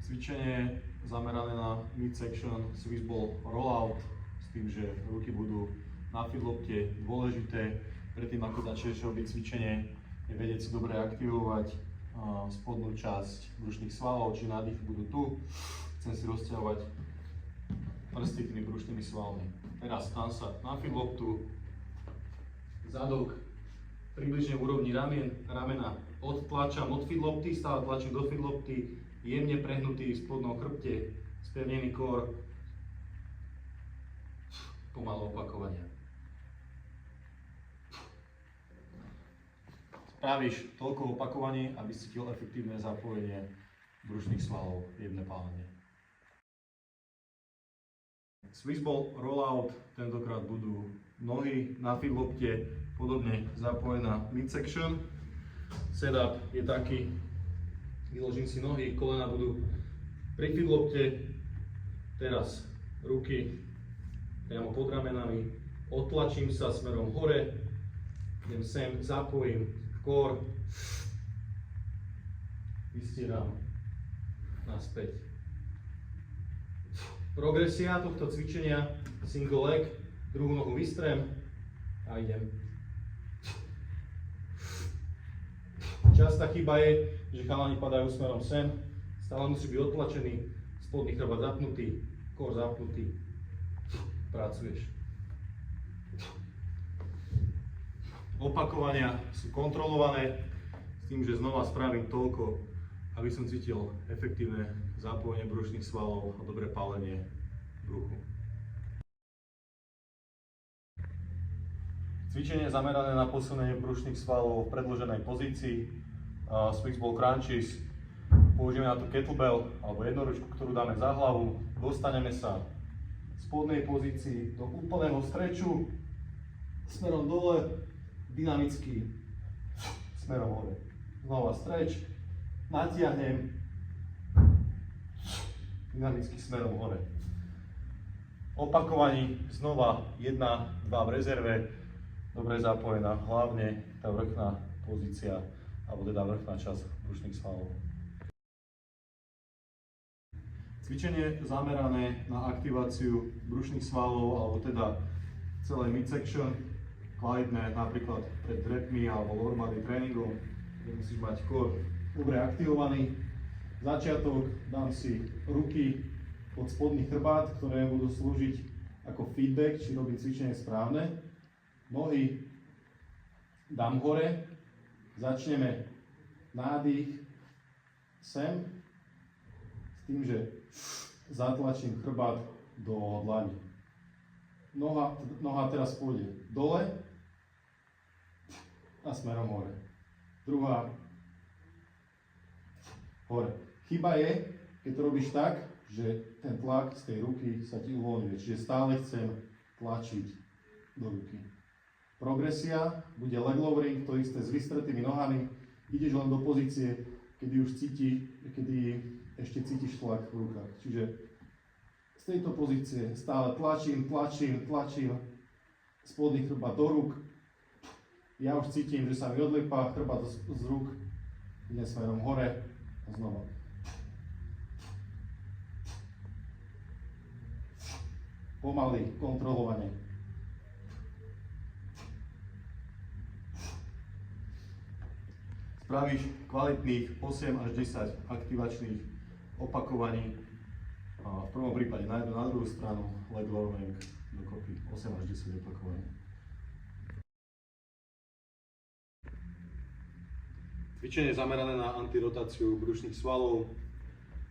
Cvičenie zamerané na midsection Swiss ball rollout s tým, že ruky budú na feedlopte. Dôležité predtým, ako začneš robiť cvičenie, je vedieť si dobre aktivovať spodnú časť brušných svalov, či nádych budú tu. Chcem si rozťahovať prsty tými brušnými svalmi. Teraz tam sa na feedloptu, zadok približne v úrovni ramena odtlačam od feedlopty, stále tlačím do feedlopty, jemne prehnutý v spodnom chrbte, spevnený kór, pomalé opakovania. Spravíš toľko opakovaní, aby si cítil efektívne zapojenie brušných svalov, jemné pálenie. Swiss ball rollout, tentokrát budú nohy na feedlopte, podobne zapojená midsection. Setup je taký, vyložím si nohy, kolena budú pri feedlopte, teraz ruky priamo pod ramenami, odtlačím sa smerom hore, idem sem, zapojím kór, vystieram naspäť. Progresia tohto cvičenia, single leg, druhú nohu vystrem a idem. Častá chyba je, že chalani padajú smerom sem, stále musí byť odtlačený, spodný chrbát zapnutý, kór zapnutý, pracuješ. Opakovania sú kontrolované s tým, že znova spravím toľko, aby som cítil efektívne zapojenie brušných svalov a dobré pálenie bruchu. Cvičenie zamerané na posilnenie brušných svalov v predĺženej pozícii, Swiss ball crunches. Použijeme na to kettlebell alebo jednoručku, ktorú dáme za hlavu. Dostaneme sa v spodnej pozícii do úplného streču, smerom dole, dynamicky, smerom hore. Znova streč, natiahnem, dynamicky smerom hore. Opakovaní znova 1-2 v rezerve, dobre zapojená, hlavne tá vrchná pozícia, alebo teda vrchná časť brušných svalov. Cvičenie zamerané na aktiváciu brušných svalov, alebo teda celé midsection, kvalitné napríklad pred repmi alebo lower body tréningom, kde musíš mať kór dobre aktivovaný. Začiatok, dám si ruky pod spodný chrbát, ktoré budú slúžiť ako feedback, či robím cvičenie správne. Nohy dám hore, začneme nádych sem, s tým, že zatlačím chrbát do dlani. Noha teraz pôjde dole a smerom hore. Druhá hore. Chyba je, keď to robíš tak, že ten tlak z tej ruky sa ti uvoľňuje, čiže stále chcem tlačiť do ruky. Progresia bude leg lowering, to isté s vystretými nohami. Ideš len do pozície, kedy ešte cítiš tlak v rukách. Čiže z tejto pozície stále tlačím, spodný chrbát do rúk. Ja už cítim, že sa mi odliepá chrbát z rúk, idem smerom hore a znova. Pomaly, kontrolovane. Spravíš kvalitných 8 až 10 aktivačných opakovaní. V prvom prípade na jednu, na druhú stranu leg lowering dokopy 8 až 10 opakovaní. Cvičenie zamerané na antirotáciu brušných svalov.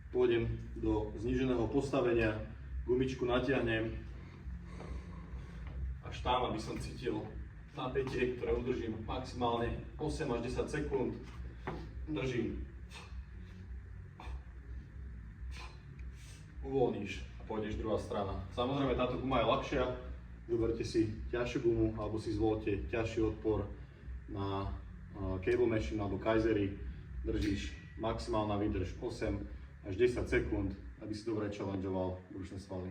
Pôjdem do zníženého postavenia, gumičku natiahnem až tam, aby som cítil napätie, ktoré udržím maximálne 8 až 10 sekúnd. Držím. Uvoľníš a pôjdeš druhá strana. Samozrejme, táto guma je ľahšia. Vyberte si ťažšiu gumu alebo si zvolte ťažší odpor na cable machine alebo kaisery. Držíš, maximálna výdrž 8 až 10 sekúnd, aby si dobre challengeoval brušné svaly.